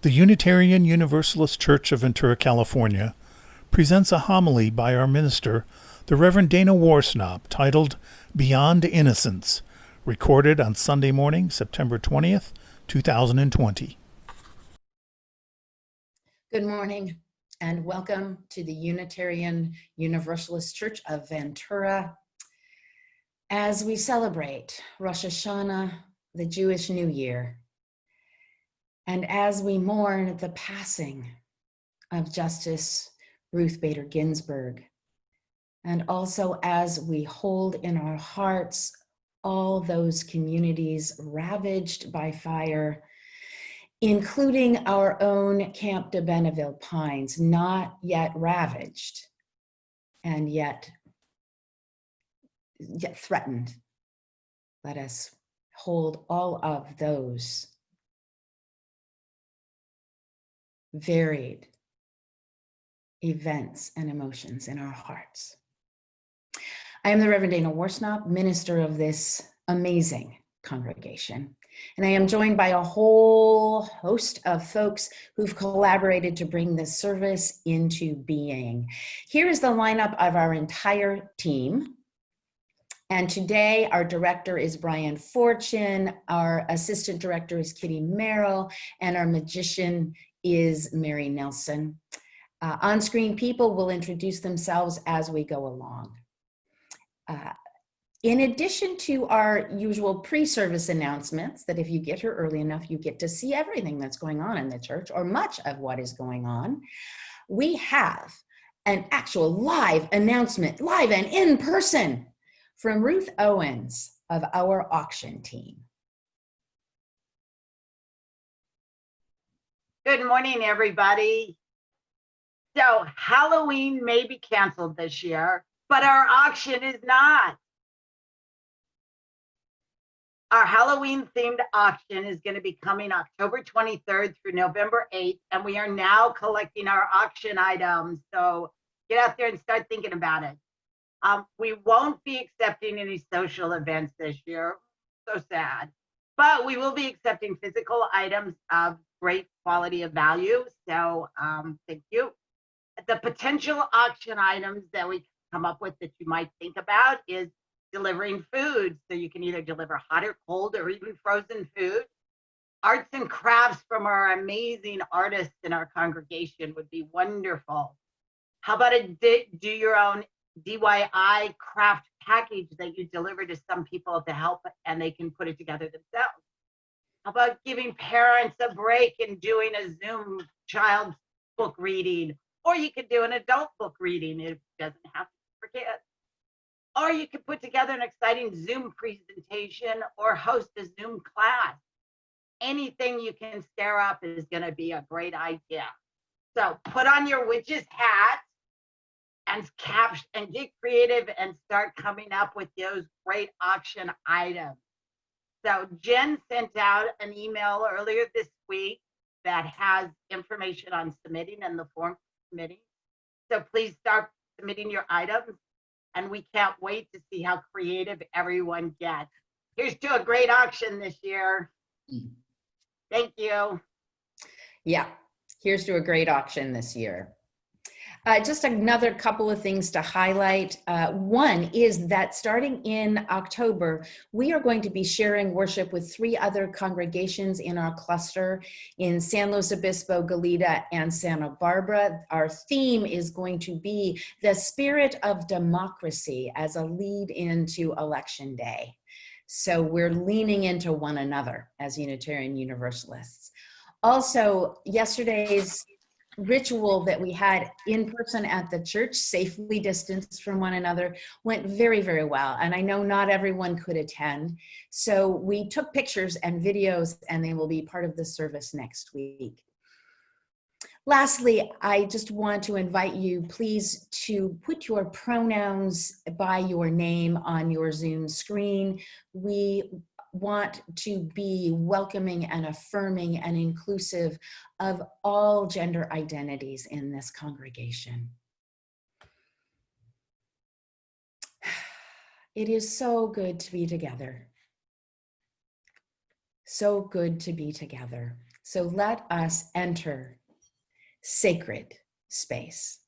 The Unitarian Universalist Church of Ventura, California, presents a homily by our minister, the Reverend Dana Worsnop, titled Beyond Innocence, recorded on Sunday morning, September 20th, 2020. Good morning and welcome to the Unitarian Universalist Church of Ventura. As we celebrate Rosh Hashana, the Jewish New Year, and as we mourn the passing of Justice Ruth Bader Ginsburg, and also as we hold in our hearts all those communities ravaged by fire, including our own Camp de Benneville Pines, not yet ravaged and yet threatened. Let us hold all of those varied events and emotions in our hearts. I am the Reverend Dana Worsnop, minister of this amazing congregation, and I am joined by a whole host of folks who've collaborated to bring this service into being. Here is the lineup of our entire team. And today our director is Brian Fortune, our assistant director is Kitty Merrill, and our magician is Mary Nelson. On-screen people will introduce themselves as we go along. In addition to our usual pre-service announcements, that if you get here early enough, you get to see everything that's going on in the church, or much of what is going on, we have an actual live announcement, live and in person, from Ruth Owens of our auction team. Good morning, everybody. So Halloween may be canceled this year, but our auction is not. Our Halloween themed auction is going to be coming October 23rd through November 8th, and we are now collecting our auction items. So get out there and start thinking about it. We won't be accepting any social events this year, so sad, but we will be accepting physical items of great quality of value. So thank you. The potential auction items that we come up with that you might think about is delivering food. So you can either deliver hot or cold or even frozen food. Arts and crafts from our amazing artists in our congregation would be wonderful. How about a do your own DIY craft package that you deliver to some people to help and they can put it together themselves? How about giving parents a break and doing a Zoom child book reading? Or you could do an adult book reading. It doesn't have to be for kids. Or you could put together an exciting Zoom presentation or host a Zoom class. Anything you can stir up is going to be a great idea. So put on your witch's hat and get creative and start coming up with those great auction items. So Jen sent out an email earlier this week that has information on submitting and the form for submitting. So please start submitting your items, and we can't wait to see how creative everyone gets. Here's to a great auction this year. Thank you. Yeah, here's to a great auction this year. Just another couple of things to highlight. One is that starting in October, we are going to be sharing worship with 3 other congregations in our cluster in San Luis Obispo, Goleta, and Santa Barbara. Our theme is going to be the spirit of democracy as a lead into Election Day. So we're leaning into one another as Unitarian Universalists. Also, yesterday's ritual that we had in person at the church, safely distanced from one another, went very, very well. And I know not everyone could attend. So we took pictures and videos, and they will be part of the service next week. Lastly, I just want to invite you, please, to put your pronouns by your name on your Zoom screen. We want to be welcoming and affirming and inclusive of all gender identities in this congregation. It is so good to be together. So good to be together. So let us enter sacred space.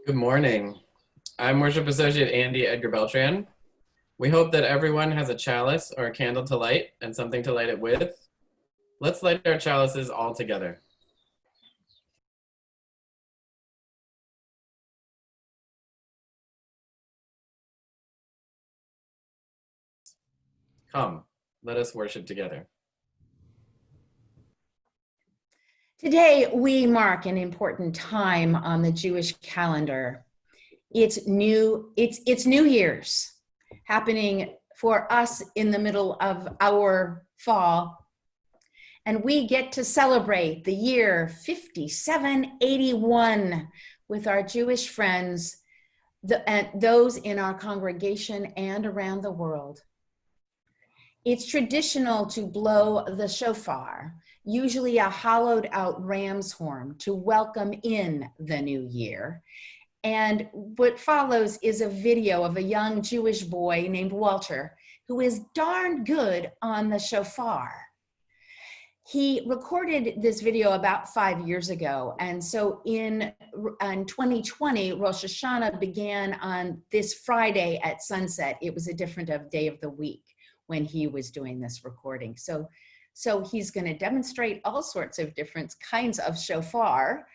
Good morning. I'm Worship Associate Andy Edgar Beltran. We hope that everyone has a chalice or a candle to light and something to light it with. Let's light our chalices all together. Come, let us worship together. Today, we mark an important time on the Jewish calendar. It's New Year's, happening for us in the middle of our fall. And we get to celebrate the year 5781 with our Jewish friends, those in our congregation and around the world. It's traditional to blow the shofar, usually a hollowed out ram's horn, to welcome in the new year. And what follows is a video of a young Jewish boy named Walter, who is darn good on the shofar. He recorded this video about 5 years ago. And so in 2020, Rosh Hashana began on this Friday at sunset. It was a different day of the week when he was doing this recording. So he's going to demonstrate all sorts of different kinds of shofar,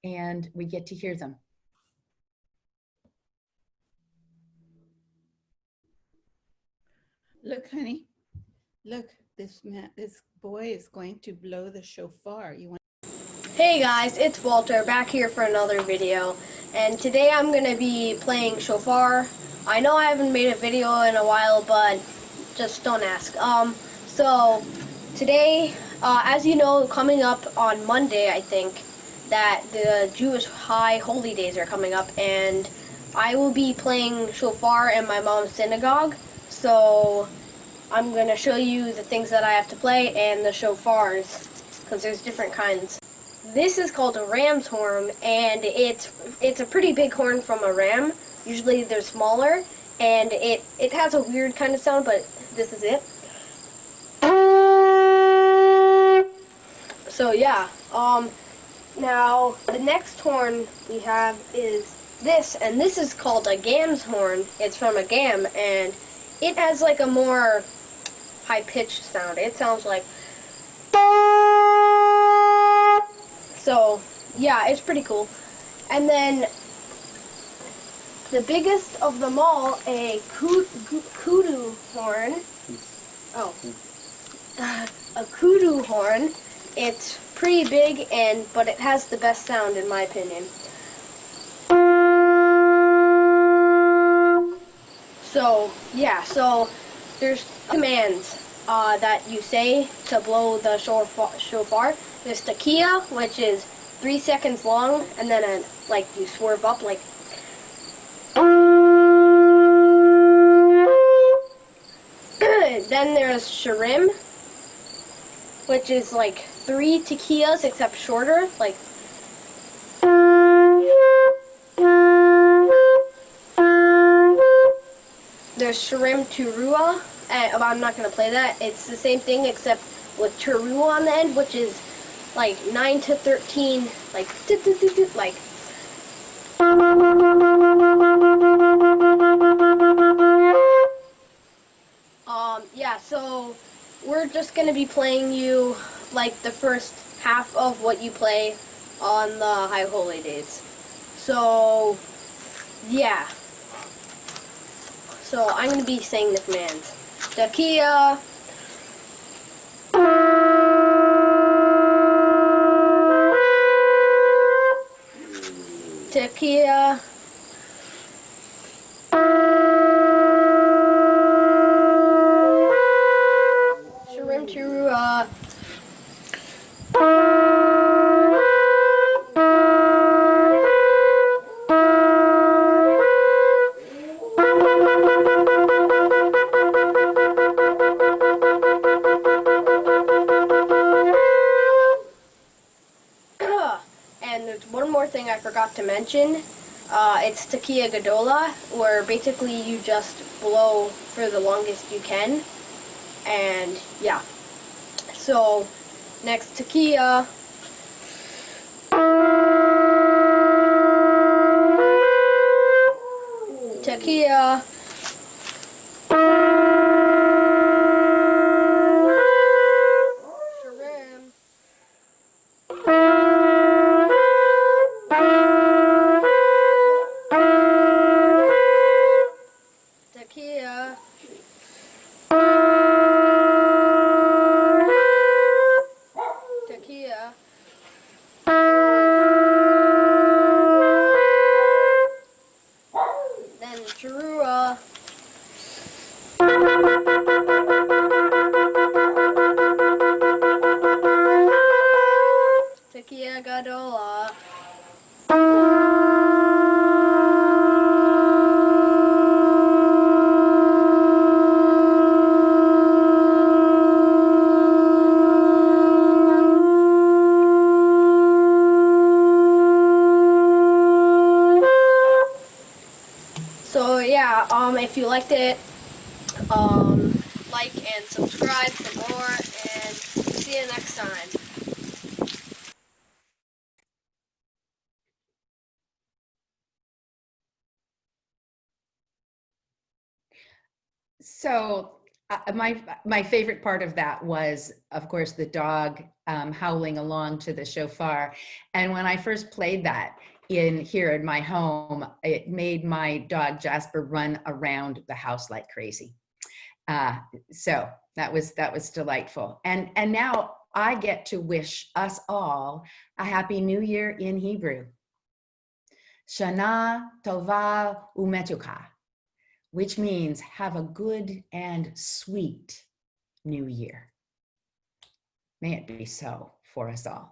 and we get to hear them. Look, honey, look, this boy is going to blow the shofar. You want? Hey guys, it's Walter back here for another video, and today I'm going to be playing shofar. I know I haven't made a video in a while, but just don't ask. So today, as you know, coming up on Monday, I think, that the Jewish high holy days are coming up, and I will be playing shofar in my mom's synagogue. So I'm going to show you the things that I have to play and the shofars, because there's different kinds. This is called a ram's horn, and it's a pretty big horn from a ram. Usually they're smaller, and it has a weird kind of sound, but this is it. So yeah, now the next horn we have is this, and this is called a gam's horn. It's from a gam, and it has like a more high-pitched sound. It sounds like, so yeah, it's pretty cool. And then the biggest of them all, a kudu horn. Oh, a kudu horn. It's pretty big, but it has the best sound in my opinion. So yeah, so there's commands that you say to blow the shofar. There's takia, which is 3 seconds long, and then like you swerve up like. Then there's shirim, which is like 3 takias except shorter, like. There's shirim turua, and I'm not going to play that. It's the same thing except with turua on the end, which is like 9 to 13, like, like. Yeah, so we're just going to be playing you like the first half of what you play on the High Holy Days. So, yeah. So I'm going to be saying the commands. Takia. Takia. Shirim Turua. And there's one more thing I forgot to mention. It's Tequila Gadola, where basically you just blow for the longest you can. And yeah. So, next Tequila. Tequila. Sharim. Tequila. Tequila. Then Chirua. Tequila Gadola. So yeah, if you liked it, like and subscribe for more, and see you next time. So my favorite part of that was, of course, the dog howling along to the shofar. And when I first played that here in my home, it made my dog Jasper run around the house like crazy. So that was delightful. And now I get to wish us all a happy New Year in Hebrew. Shana Tova Umetuka, which means have a good and sweet New Year. May it be so for us all.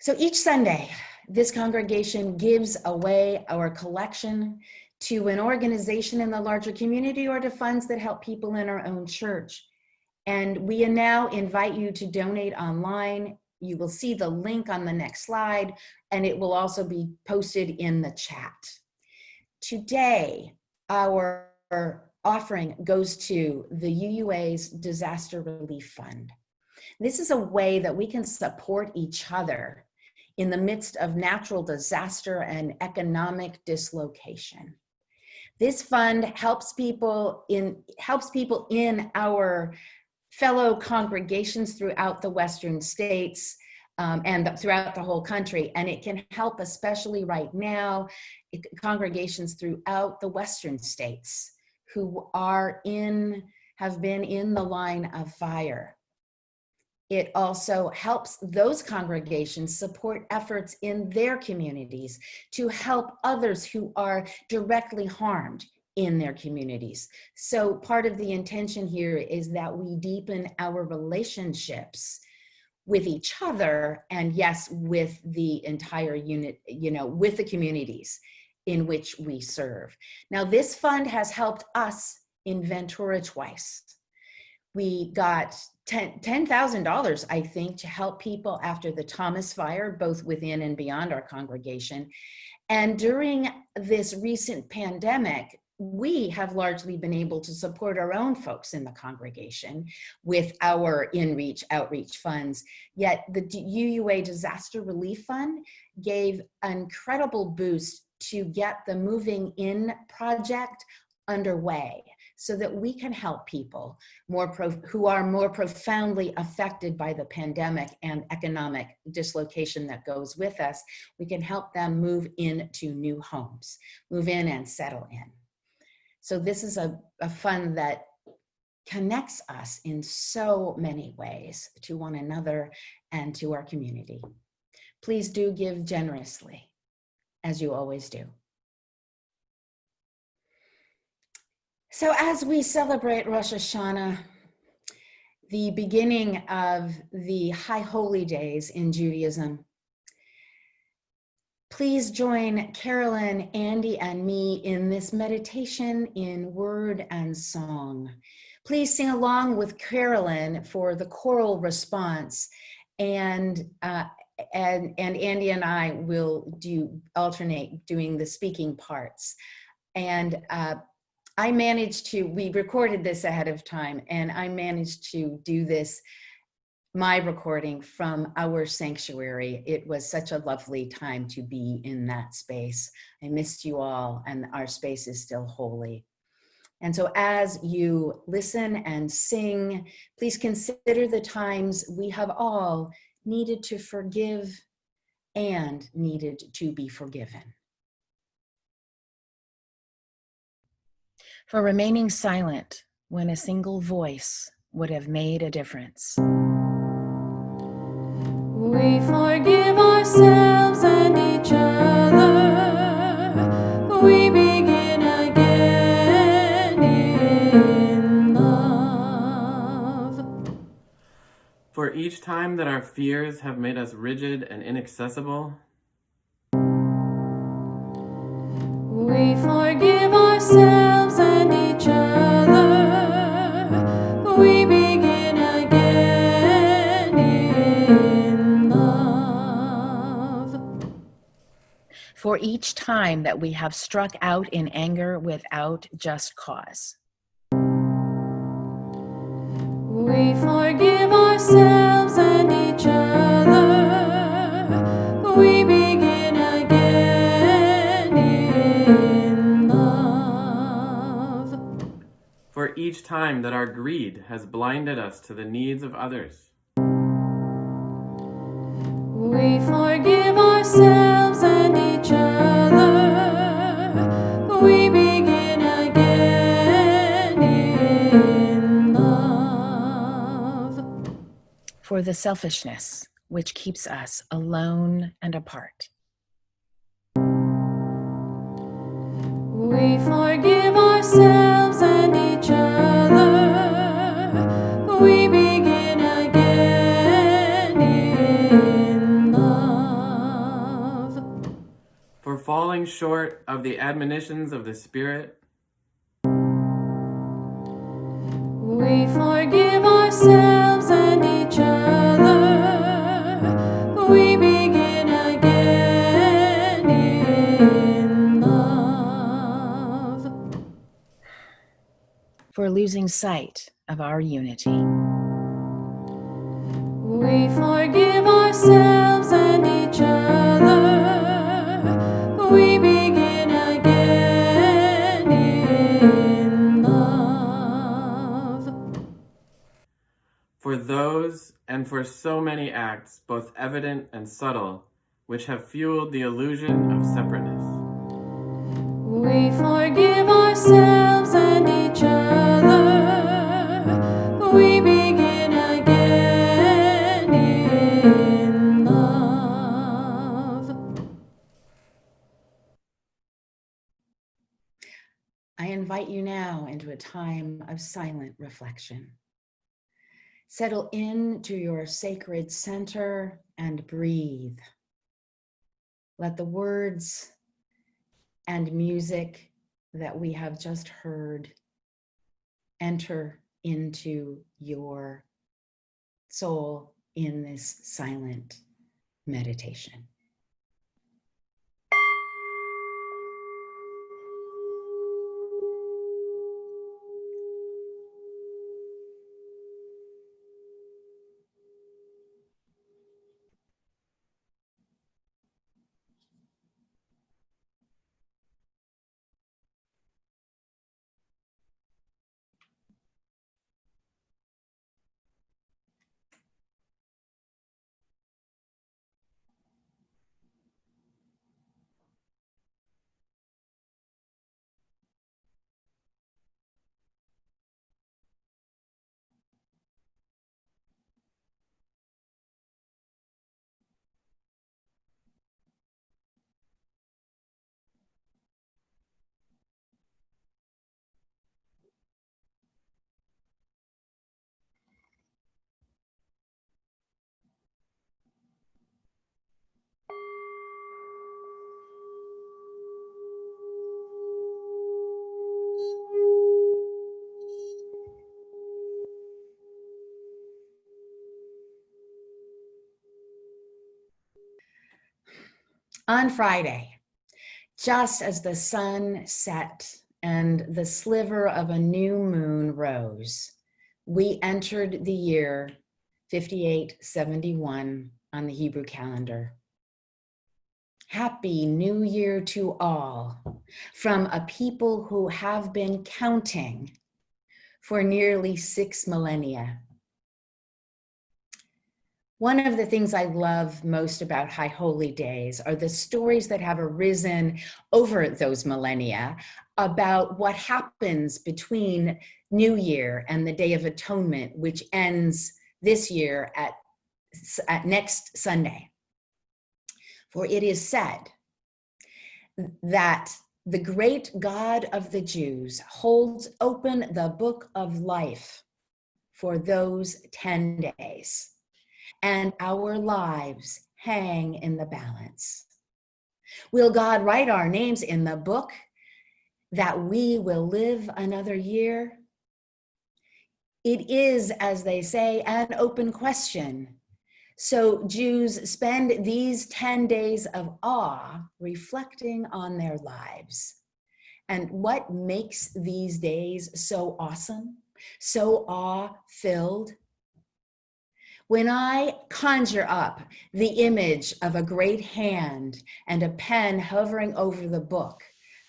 So each Sunday, this congregation gives away our collection to an organization in the larger community or to funds that help people in our own church. And we now invite you to donate online. You will see the link on the next slide, and it will also be posted in the chat. Today, our offering goes to the UUA's Disaster Relief Fund. This is a way that we can support each other in the midst of natural disaster and economic dislocation. This fund helps people in our fellow congregations throughout the Western states and throughout the whole country. And it can help, especially right now, congregations throughout the Western states who have been in the line of fire. It also helps those congregations support efforts in their communities to help others who are directly harmed in their communities. So part of the intention here is that we deepen our relationships with each other and, yes, with the entire unit, with the communities in which we serve. Now, this fund has helped us in Ventura twice. We got $10,000, I think, to help people after the Thomas fire, both within and beyond our congregation. And during this recent pandemic, we have largely been able to support our own folks in the congregation with our in-reach outreach funds. Yet the UUA Disaster Relief Fund gave an incredible boost to get the Moving In project underway, so that we can help people who are more profoundly affected by the pandemic and economic dislocation that goes with us. We can help them move into new homes, move in and settle in. So this is a fund that connects us in so many ways to one another and to our community. Please do give generously, as you always do. So as we celebrate Rosh Hashana, the beginning of the High Holy Days in Judaism, please join Carolyn, Andy, and me in this meditation in word and song. Please sing along with Carolyn for the choral response, and Andy and I will alternate doing the speaking parts. And I managed to, we recorded this ahead of time, and I managed to do this, my recording from our sanctuary. It was such a lovely time to be in that space. I missed you all, and our space is still holy. And so as you listen and sing, please consider the times we have all needed to forgive and needed to be forgiven. For remaining silent when a single voice would have made a difference. We forgive ourselves and each other. We begin again in love. For each time that our fears have made us rigid and inaccessible, we forgive ourselves and each other. We begin again in love. For each time that we have struck out in anger without just cause. We forgive ourselves and each other. We begin again in love. for each time that our greed has blinded us to the needs of others, we forgive ourselves and each other. We begin again in love. For the selfishness which keeps us alone and apart. We forgive ourselves and each other. We begin again in love. for falling short of the admonitions of the Spirit, We forgive ourselves and each other. We begin again in love. For losing sight of our unity. We forgive ourselves and each other. We begin again in love. for those and for so many acts, both evident and subtle, which have fueled the illusion of separateness. We forgive ourselves and each other. We begin again in love. I invite you now into a time of silent reflection. Settle into your sacred center and breathe. Let the words and music that we have just heard enter into your soul in this silent meditation. On Friday, just as the sun set and the sliver of a new moon rose, we entered the year 5871 on the Hebrew calendar. Happy New Year to all from a people who have been counting for nearly 6 millennia. One of the things I love most about High Holy Days are the stories that have arisen over those millennia about what happens between New Year and the Day of Atonement, which ends this year at next Sunday. For it is said that the great God of the Jews holds open the book of life for those 10 days. And our lives hang in the balance. Will God write our names in the book that we will live another year? It is, as they say, an open question. So Jews spend these 10 days of awe reflecting on their lives. And what makes these days so awesome, so awe-filled? When I conjure up the image of a great hand and a pen hovering over the book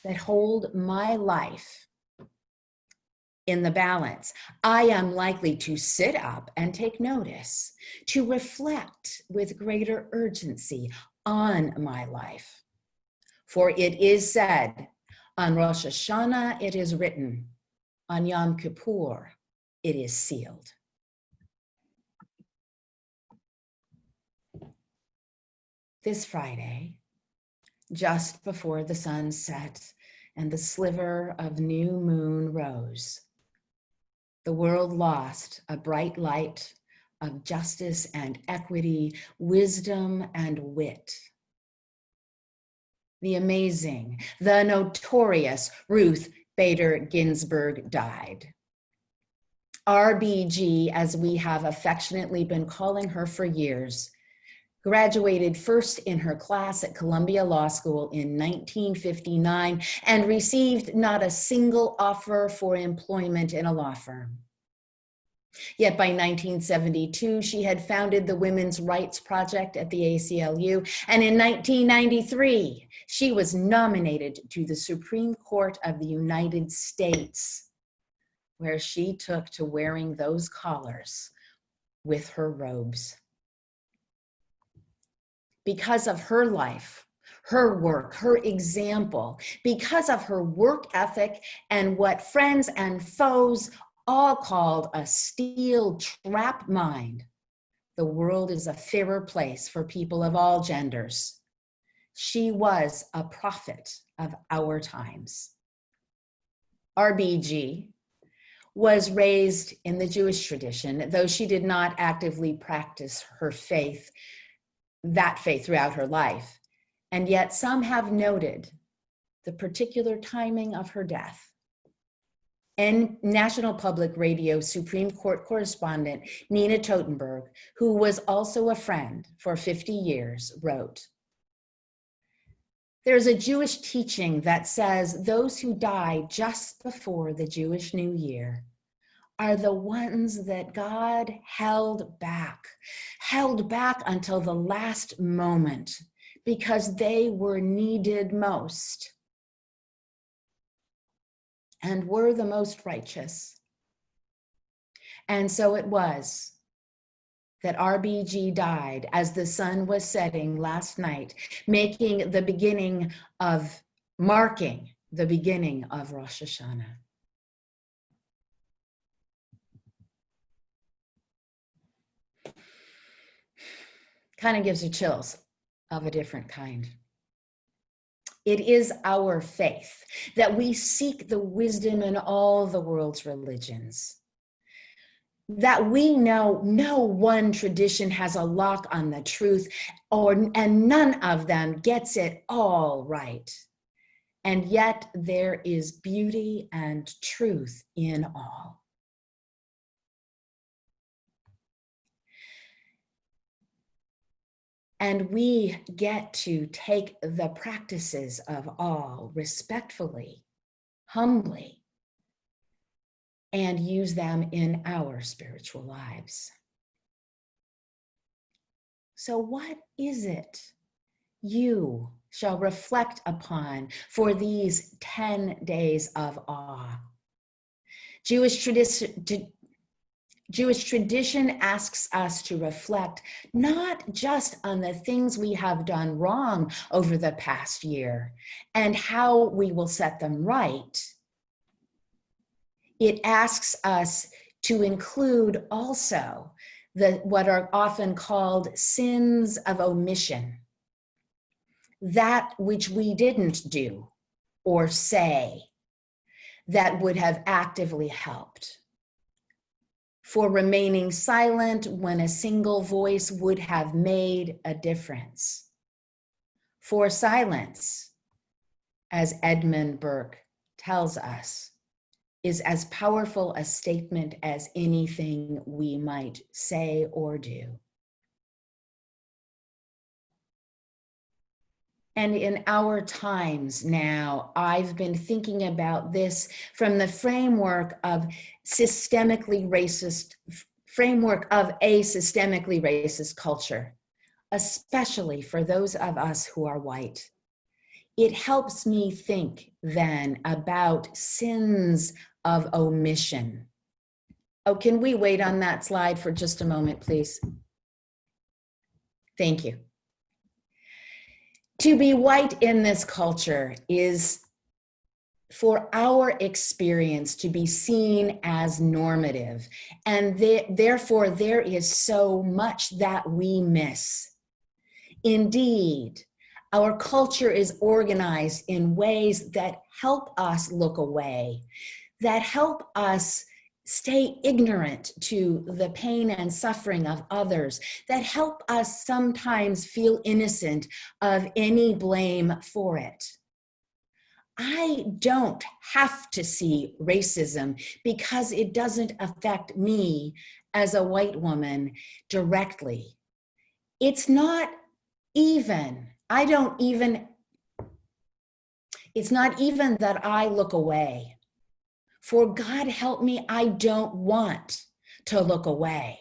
that hold my life in the balance, I am likely to sit up and take notice, to reflect with greater urgency on my life. For it is said, on Rosh Hashana it is written, on Yom Kippur it is sealed. This Friday, just before the sun set and the sliver of new moon rose, the world lost a bright light of justice and equity, wisdom and wit. The amazing, the notorious Ruth Bader Ginsburg died. RBG, as we have affectionately been calling her for years, graduated first in her class at Columbia Law School in 1959 and received not a single offer for employment in a law firm. Yet by 1972, she had founded the Women's Rights Project at the ACLU, and in 1993, she was nominated to the Supreme Court of the United States, where she took to wearing those collars with her robes. Because of her life, her work, her example, because of her work ethic and what friends and foes all called a steel trap mind, the world is a fairer place for people of all genders. She was a prophet of our times. RBG was raised in the Jewish tradition, though she did not actively practice her faith, that faith throughout her life. And yet some have noted the particular timing of her death. And National Public Radio Supreme Court correspondent Nina Totenberg, who was also a friend for 50 years, wrote, "There's a Jewish teaching that says those who die just before the Jewish New Year are the ones that God held back until the last moment because they were needed most and were the most righteous." And so it was that RBG died as the sun was setting last night, marking the beginning of Rosh Hashana. Kind of gives you chills of a different kind. It is our faith that we seek the wisdom in all the world's religions, that we know no one tradition has a lock on the truth, and none of them gets it all right. And yet there is beauty and truth in all. And we get to take the practices of all respectfully, humbly, and use them in our spiritual lives. So what is it you shall reflect upon for these 10 days of awe? Jewish tradition asks us to reflect not just on the things we have done wrong over the past year and how we will set them right. It asks us to include also what are often called sins of omission, that which we didn't do or say that would have actively helped, for remaining silent when a single voice would have made a difference, for silence, as Edmund Burke tells us, is as powerful a statement as anything we might say or do. And in our times now, I've been thinking about this from the framework of a systemically racist culture, especially for those of us who are white. It helps me think then about sins of omission. Oh, can we wait on that slide for just a moment, please? Thank you. To be white in this culture is, for our experience, to be seen as normative. And therefore, there is so much that we miss. Indeed, our culture is organized in ways that help us look away, that help us stay ignorant to the pain and suffering of others, that help us sometimes feel innocent of any blame for it. I don't have to see racism because it doesn't affect me as a white woman directly. It's not even that I look away. For God help me, I don't want to look away.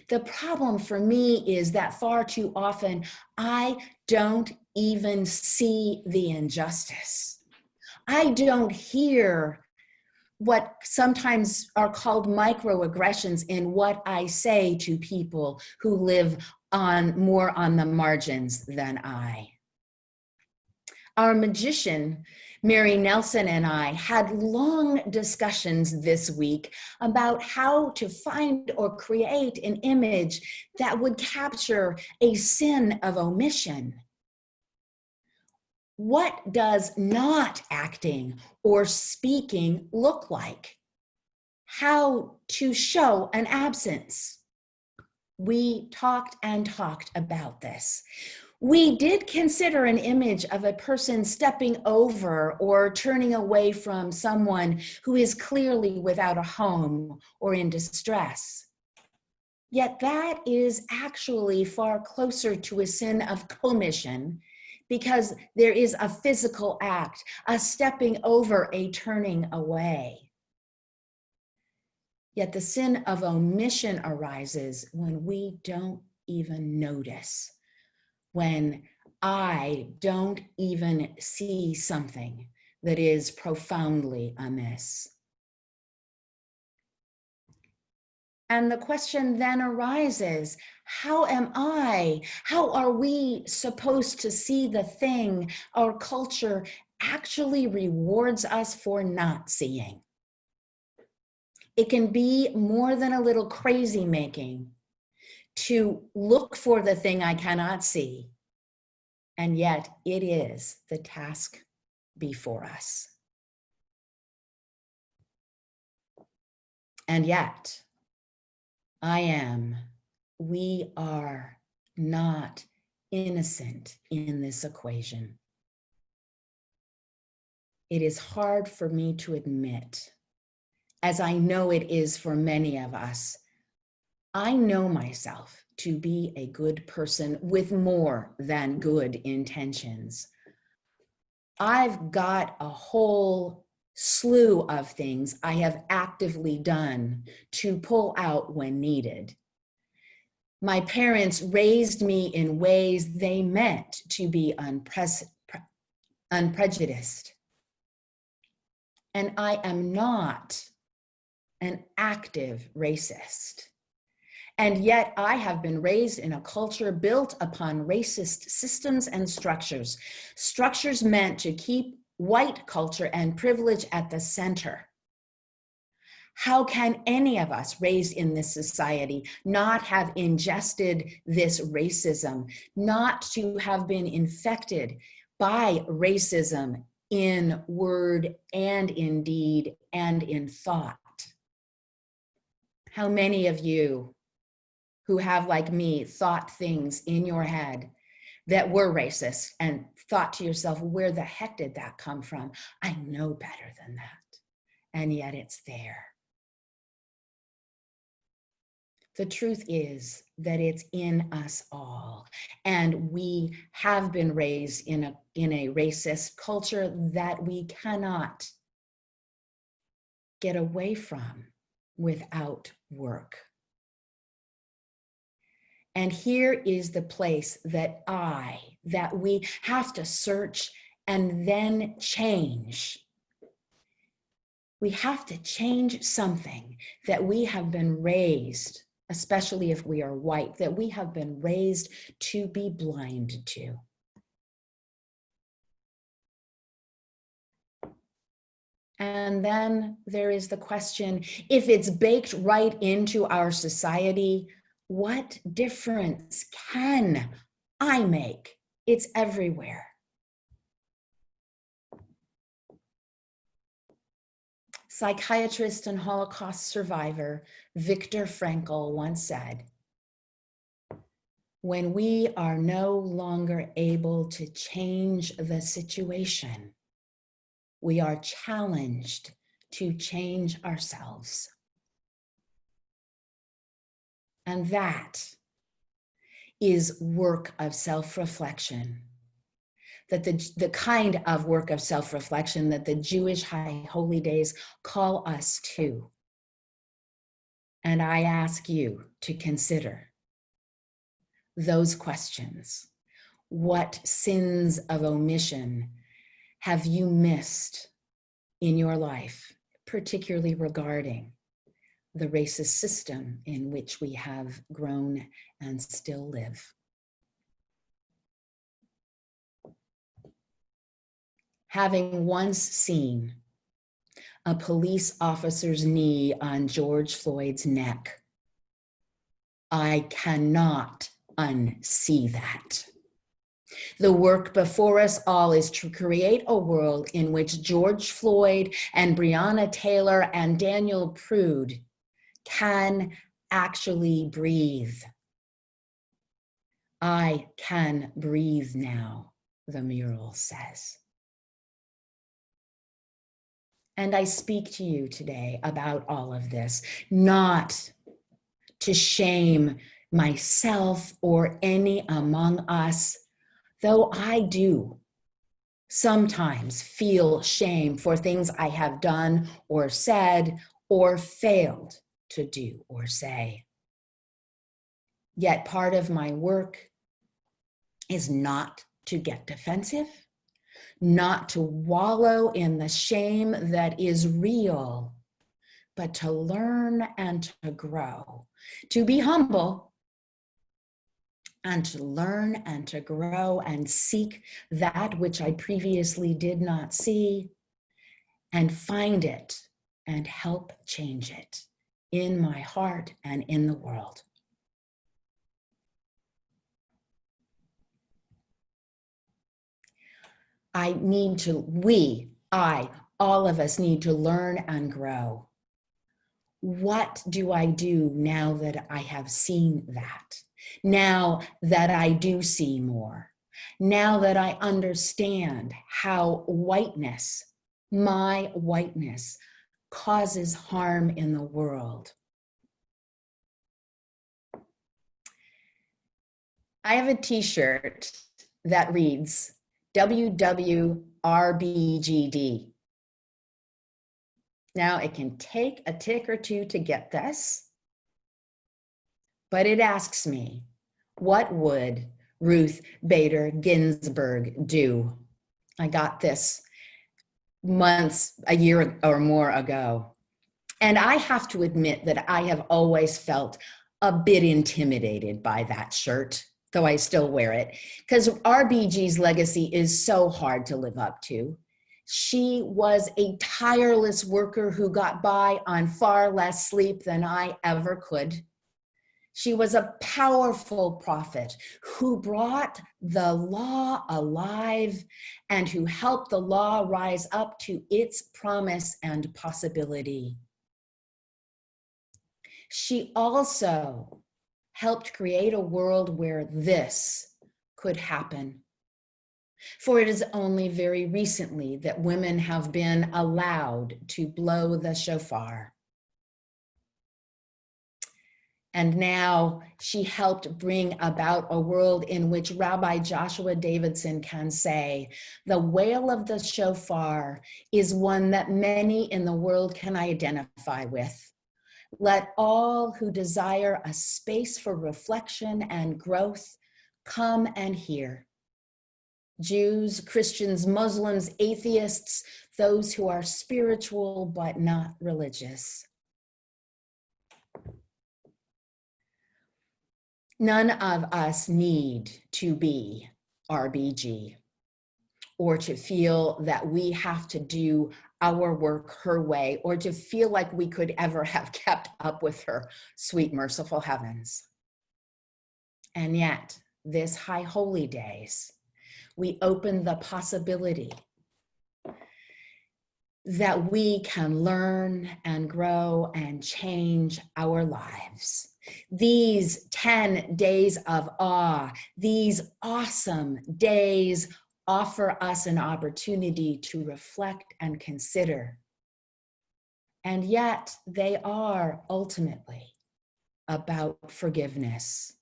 The problem for me is that far too often, I don't even see the injustice. I don't hear what sometimes are called microaggressions in what I say to people who live more on the margins than I. Our magician, Mary Nelson, and I had long discussions this week about how to find or create an image that would capture a sin of omission. What does not acting or speaking look like? How to show an absence? We talked and talked about this. We did consider an image of a person stepping over or turning away from someone who is clearly without a home or in distress. Yet that is actually far closer to a sin of commission, because there is a physical act, a stepping over, a turning away. Yet the sin of omission arises when we don't even notice, when I don't even see something that is profoundly amiss. And the question then arises, how are we supposed to see the thing our culture actually rewards us for not seeing? It can be more than a little crazy making to look for the thing I cannot see, and yet it is the task before us. And yet, we are not innocent in this equation. It is hard for me to admit, as I know it is for many of us. I know myself to be a good person with more than good intentions. I've got a whole slew of things I have actively done to pull out when needed. My parents raised me in ways they meant to be unprejudiced. And I am not an active racist. And yet I have been raised in a culture built upon racist systems and structures, structures meant to keep white culture and privilege at the center. How can any of us raised in this society not have ingested this racism, not to have been infected by racism in word and in deed and in thought? How many of you who have, like me, thought things in your head that were racist and thought to yourself, where the heck did that come from? I know better than that. And yet it's there. The truth is that it's in us all. And we have been raised in a racist culture that we cannot get away from without work. And here is the place that we have to search and then change. We have to change something that we have been raised, especially if we are white, that we have been raised to be blind to. And then there is the question, if it's baked right into our society, what difference can I make? It's everywhere. Psychiatrist and Holocaust survivor Viktor Frankl once said, when we are no longer able to change the situation, we are challenged to change ourselves. And that is work of self-reflection, that the kind of work of self-reflection that the Jewish High Holy Days call us to. And I ask you to consider those questions. What sins of omission have you missed in your life, particularly regarding the racist system in which we have grown and still live? Having once seen a police officer's knee on George Floyd's neck, I cannot unsee that. The work before us all is to create a world in which George Floyd and Breonna Taylor and Daniel Prude can actually breathe. I can breathe now, the mural says. And I speak to you today about all of this, not to shame myself or any among us, though I do sometimes feel shame for things I have done or said or failed to do or say. Yet part of my work is not to get defensive, not to wallow in the shame that is real, but to learn and to grow, to be humble, and to learn and to grow and seek that which I previously did not see, and find it and help change it in my heart and in the world. All of us need to learn and grow. What do I do now that I have seen that? Now that I do see more? Now that I understand how whiteness, my whiteness, causes harm in the world? I have a t-shirt that reads WWRBGD. Now it can take a tick or two to get this, but it asks me, what would Ruth Bader Ginsburg do? I got this months, a year or more ago. And I have to admit that I have always felt a bit intimidated by that shirt, though I still wear it, because RBG's legacy is so hard to live up to. She was a tireless worker who got by on far less sleep than I ever could. She was a powerful prophet who brought the law alive and who helped the law rise up to its promise and possibility. She also helped create a world where this could happen. For it is only very recently that women have been allowed to blow the shofar. And now she helped bring about a world in which Rabbi Joshua Davidson can say, the wail of the shofar is one that many in the world can identify with. Let all who desire a space for reflection and growth come and hear. Jews, Christians, Muslims, atheists, those who are spiritual but not religious. None of us need to be RBG or to feel that we have to do our work her way or to feel like we could ever have kept up with her sweet, merciful heavens. And yet, this High Holy Days, we open the possibility that we can learn and grow and change our lives. These 10 days of awe, these awesome days offer us an opportunity to reflect and consider. And yet they are ultimately about forgiveness.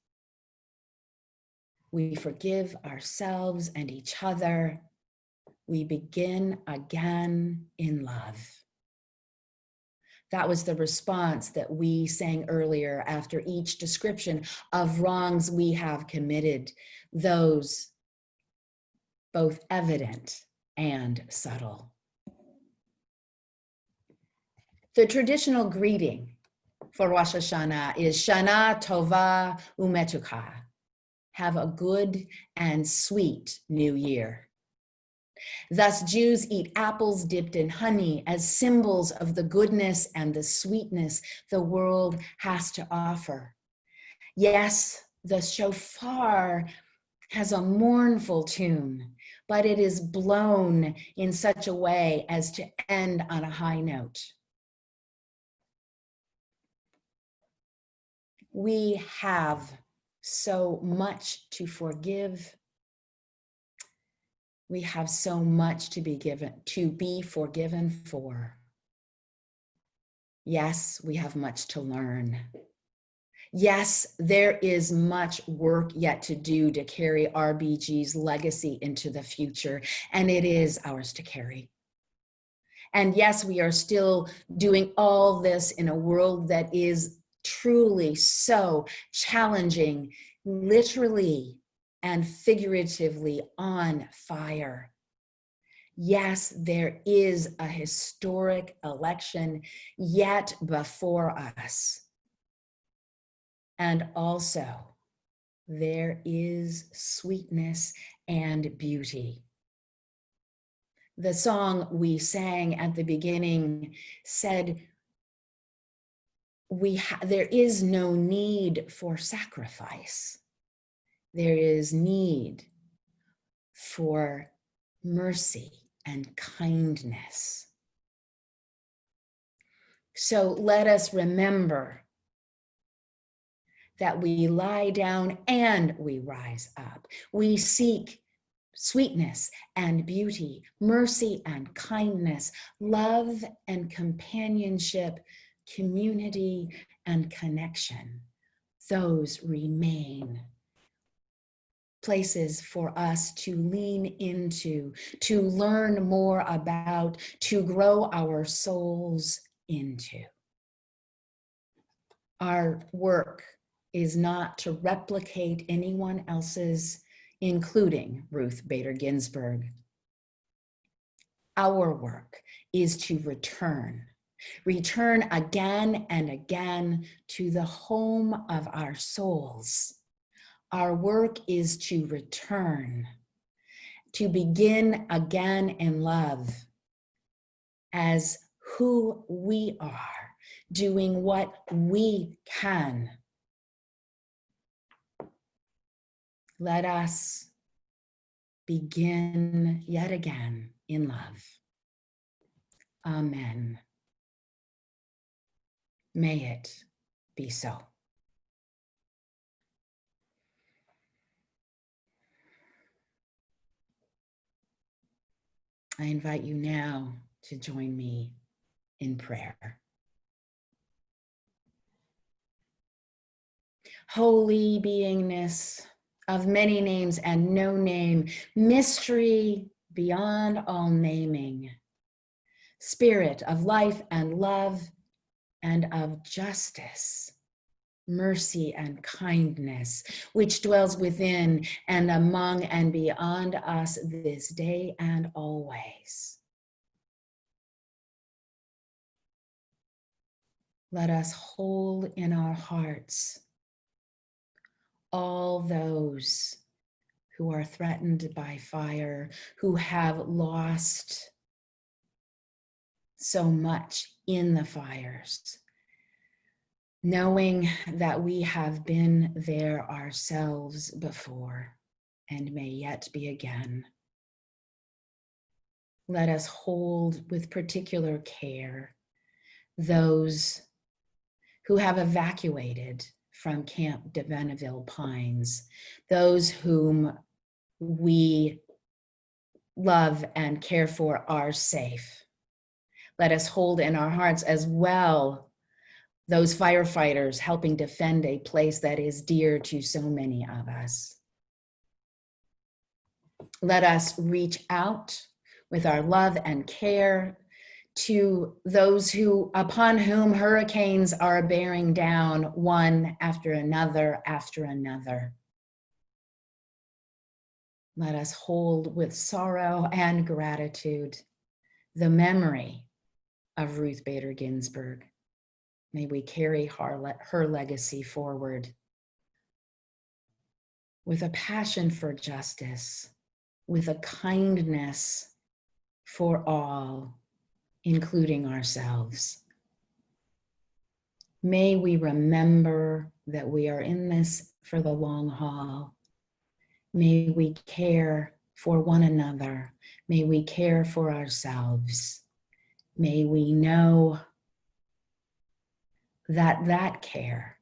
We forgive ourselves and each other. We begin again in love. That was the response that we sang earlier after each description of wrongs we have committed, those both evident and subtle. The traditional greeting for Rosh Hashana is Shana Tova Umetucha. Have a good and sweet new year. Thus, Jews eat apples dipped in honey as symbols of the goodness and the sweetness the world has to offer. Yes, the shofar has a mournful tune, but it is blown in such a way as to end on a high note. We have so much to forgive. We have so much to be forgiven for. Yes, we have much to learn. Yes, there is much work yet to do to carry RBG's legacy into the future, and it is ours to carry. And yes, we are still doing all this in a world that is truly so challenging, literally and figuratively on fire. Yes, there is a historic election yet before us. And also, there is sweetness and beauty. The song we sang at the beginning said, there is no need for sacrifice. There is need for mercy and kindness. So let us remember that we lie down and we rise up. We seek sweetness and beauty, mercy and kindness, love and companionship, community and connection. Those remain places for us to lean into, to learn more about, to grow our souls into. Our work is not to replicate anyone else's, including Ruth Bader Ginsburg. Our work is to return again and again to the home of our souls. Our work is to return, to begin again in love as who we are, doing what we can. Let us begin yet again in love. Amen. May it be so. I invite you now to join me in prayer. Holy beingness of many names and no name, mystery beyond all naming, spirit of life and love and of justice, mercy and kindness, which dwells within and among and beyond us this day and always. Let us hold in our hearts all those who are threatened by fire, who have lost so much in the fires, knowing that we have been there ourselves before and may yet be again. Let us hold with particular care those who have evacuated from Camp de Venneville Pines, those whom we love and care for are safe. Let us hold in our hearts as well those firefighters helping defend a place that is dear to so many of us. Let us reach out with our love and care to those upon whom hurricanes are bearing down one after another after another. Let us hold with sorrow and gratitude the memory of Ruth Bader Ginsburg. May we carry her legacy forward with a passion for justice, with a kindness for all, including ourselves. May we remember that we are in this for the long haul. May we care for one another. May we care for ourselves. May we know that care,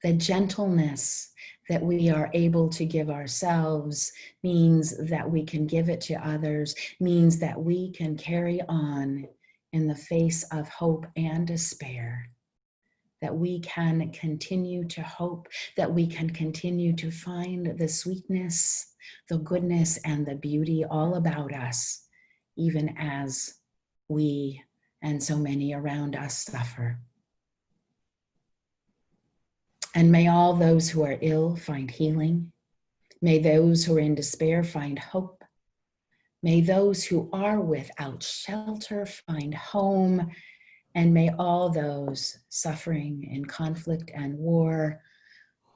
the gentleness that we are able to give ourselves means that we can give it to others, means that we can carry on in the face of hope and despair, that we can continue to hope, that we can continue to find the sweetness, the goodness, and the beauty all about us, even as we and so many around us suffer. And may all those who are ill find healing. May those who are in despair find hope. May those who are without shelter find home. And may all those suffering in conflict and war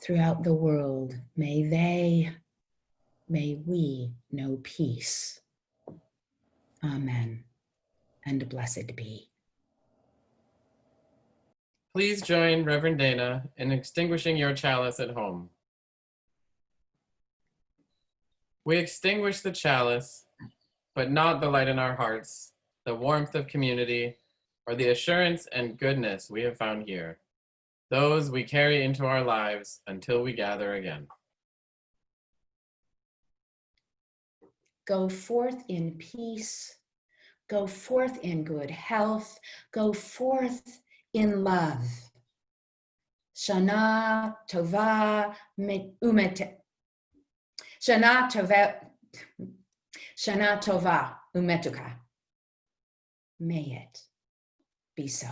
throughout the world, may we know peace. Amen. And blessed be. Please join Reverend Dana in extinguishing your chalice at home. We extinguish the chalice, but not the light in our hearts, the warmth of community, or the assurance and goodness we have found here. Those we carry into our lives until we gather again. Go forth in peace. Go forth in good health. Go forth in love. Shana Tova Umete. Shana Tova, Shana Tova Umetuka. May it be so.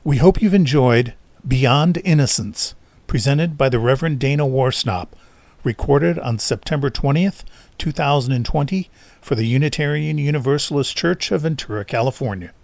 We hope you've enjoyed Beyond Innocence, presented by the Reverend Dana Worsnop, recorded on September 20th, 2020 for the Unitarian Universalist Church of Ventura, California.